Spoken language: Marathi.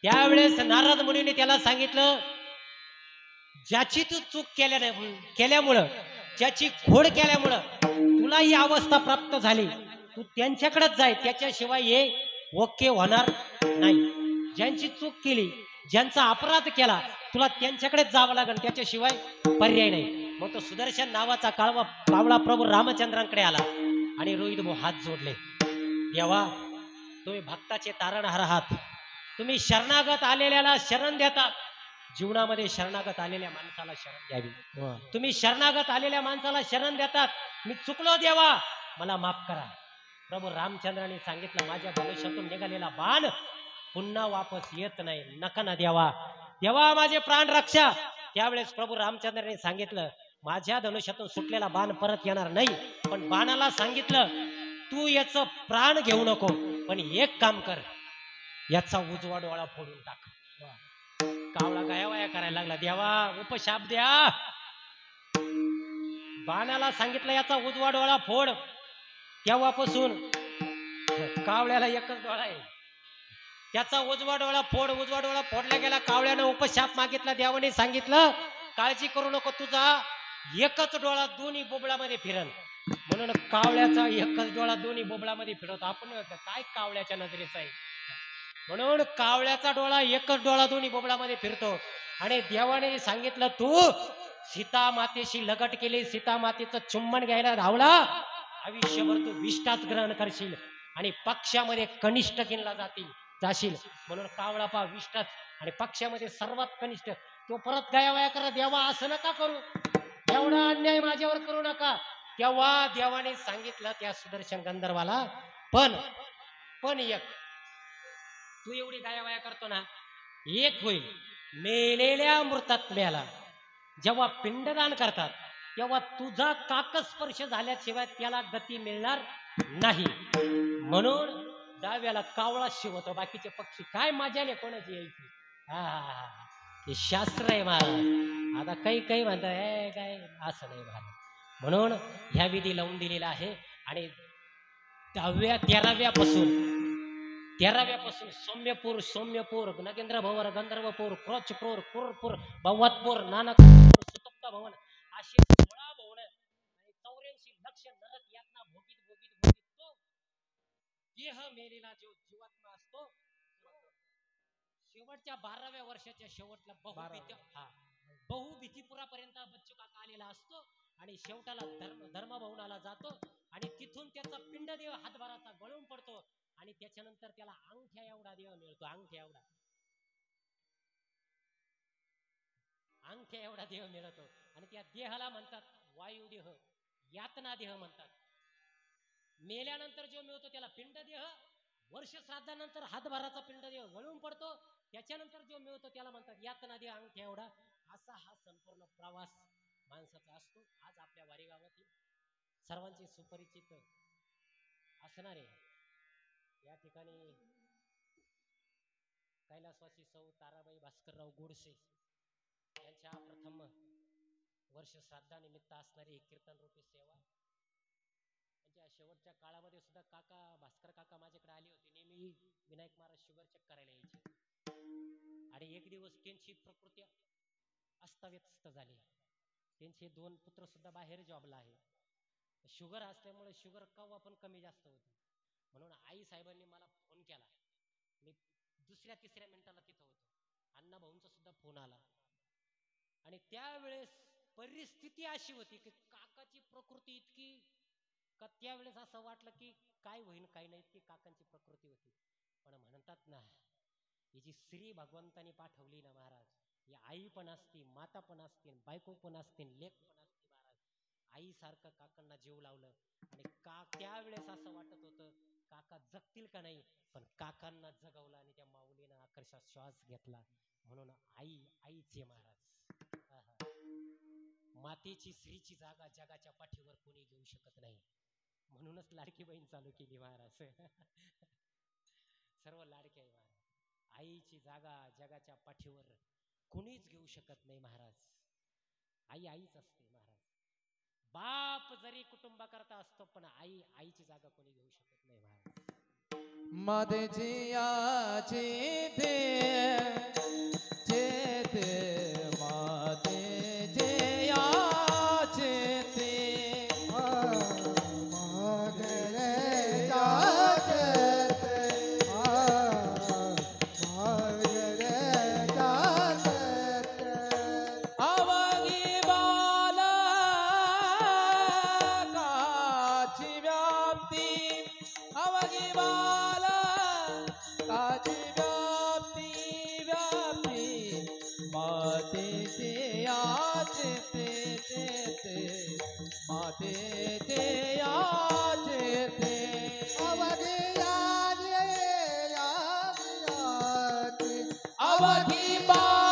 त्यावेळेस नारद मुनीने त्याला सांगितलं, ज्याची तू चूक केल्यामुळं, ज्याची खोड केल्यामुळं तुला ही अवस्था प्राप्त झाली, तू त्यांच्याकडेच जाय, त्याच्याशिवाय हे ओके होणार नाही. ज्यांची चूक केली, ज्यांचा अपराध केला, तुला त्यांच्याकडेच जावं लागेल, त्याच्याशिवाय पर्याय नाही. मग तो सुदर्शन नावाचा कावळा प्रभू रामचंद्रांकडे आला आणि रोहित भाऊ हात जोडले. देवा, तुम्ही भक्ताचे तारणहार आहात, तुम्ही शरणागत आलेल्याला शरण देतात. जीवनामध्ये शरणागत आलेल्या माणसाला शरण द्यावी. तुम्ही शरणागत आलेल्या माणसाला शरण देतात. मी चुकलो देवा, मला माफ करा. प्रभू रामचंद्रांनी सांगितलं, माझ्या धनुष्यातून निघालेला बाण पुन्हा वापस येत नाही, नका ना देवा, देवा माझे प्राण रक्षा. त्यावेळेस प्रभू रामचंद्रांनी सांगितलं, माझ्या धनुष्यातून सुटलेला बाण परत येणार नाही, पण बाणाला सांगितलं, तू याचं प्राण घेऊ नको, पण एक काम कर, याचा उजवा डोळा फोडून टाक. कावळा गायावाया करायला लागला, देवा उपशाप द्या. बाणाला सांगितलं, याचा उजवा डोळा फोड. तेव्हापासून कावळ्याला एकच डोळा आहे, त्याचा उजवा डोळा फोड. उजवा डोळा फोडला गेला. कावळ्यानं उपशाप मागितला. देवाने सांगितलं, काळजी करू नको, तुझा एकच डोळा दोन्ही बोबळामध्ये फिरल. म्हणून कावळ्याचा एकच डोळा दोन्ही बोबळामध्ये फिरवतो. आपण काय कावळ्याच्या नजरेचा आहे, म्हणून कावळ्याचा डोळा एकच डोळा दोन्ही बोबळामध्ये फिरतो. आणि देवाने सांगितलं, तू सीता मातेशी लगट केली, सीता मातेचं चुंबन घ्यायला धावला, आयुष्यभर तू विष्ठाच ग्रहण करशील आणि पक्षामध्ये कनिष्ठ गिनला जाशील. म्हणून कावळा पा विष्ठाच आणि पक्षामध्ये सर्वात कनिष्ठ. तो परत गायावाया करा, देवा असं नका करू, एवढा अन्याय माझ्यावर करू नका. तेव्हा देवाने सांगितलं त्या सुदर्शन गंधर्वाला, पण एक, तू एवढी गायावाया करतो ना, एक होईल. मेलेल्या मृतात्म्याला जेव्हा पिंडदान करतात, तेव्हा तुझा काकस्पर्श झाल्याशिवाय त्याला गती मिळणार नाही. म्हणून डाव्याला कावळा शिवतो, बाकीचे पक्षी काय मजाले कोणाची यायची. हे शास्त्र आहे महाराज. आता काही म्हणतात, हे काय असं नाही महाराज. म्हणून ह्या विधी लावून दिलेला आहे. आणि 13व्यापासून सौम्यपूर, नगेंद्र भवर, गंधर्वपूर, क्रोचपूर, कुरपूर, भवतपूर, नानकपूर, सुतप्त भवन, असे 16 भवन आणि 84 लक्ष नरक यातना भोगीत तो देह मेलेला जो जीवात्मा असतो, शेवटच्या 12व्या वर्षाच्या शेवटला बहुभीतीपुरापर्यंत बच्चू काका आलेला असतो आणि शेवटाला धर्मभवनाला जातो आणि तिथून त्याचा पिंडदेव हातभाराचा गळून पडतो आणि त्याच्यानंतर त्याला अंगठ्या एवढा देह मिळतो. अंगठ्या एवढा देह मिळतो आणि त्या देहाला म्हणतात वायुदेह, यातना देह म्हणतात. मेल्यानंतर जो मिळतो त्याला पिंडदेह. वर्ष श्राद्धानंतर हातभाराचा पिंडदेह गळून पडतो. त्याच्यानंतर जो मिळतो त्याला म्हणतात यातना देह, अंगठ्या एवढा. असा हा संपूर्ण प्रवास माणसाचा असतो. आज आपल्या वारी गावातील सर्वांचे सुपरिचित असणारे या ठिकाणी कैलासवासी सौ ताराबाई भास्करराव गोडसे यांच्या प्रथम वर्ष श्राद्धानिमित्त असणारी कीर्तन रूपी सेवा. त्यांच्या शेवटच्या काळामध्ये सुद्धा भास्कर काका माझ्याकडे आले होते. नेहमी विनायक महाराज शुगर चेक करायला यायचे आणि एक दिवस त्यांची प्रकृती अस्ताव्यस्त झाली. त्यांचे 2 पुत्र सुद्धा बाहेर जॉबला आहे. शुगर असल्यामुळे शुगर केव्हा पण कमी जास्त होती. म्हणून आई साहेबांनी मला फोन केला. मी 2-3 मिनिटाला तिथं होतो. अण्णा भाऊंचा सुद्धा फोन आला आणि त्यावेळेस परिस्थिती अशी होती की काकाची प्रकृती इतकी का त्यावेळेस असं वाटलं की काय होईन काय नाही, इतकी काकांची प्रकृती होती. पण म्हणतात ना, ही जी स्त्री भगवंतानी पाठवली ना महाराज, ही आई पण असती, माता पण असते, बायको पण असते, लेक पण असते महाराज. आई सारखं काकांना जीव लावलं आणि त्यावेळेस असं वाटत होतं काका जगतील का नाही, पण काकांना जगवलं आणि त्या माऊलीनं आकर्षात श्वास घेतला. म्हणून आईचे महाराज, मातेची स्त्रीची जागा जगाच्या पाठीवर कोणी घेऊ शकत नाही. म्हणूनच लाडकी बहीण चालू केली महाराज. सर्व लाडके आहे महाराज. आईची जागा जगाच्या पाठीवर कोणीच घेऊ शकत नाही महाराज. आईच असते महाराज. बाप जरी कुटुंबाकरता असतो पण आईची जागा कोणी घेऊ शकत नाही महाराज. मातेची आची दे अवधी बाळ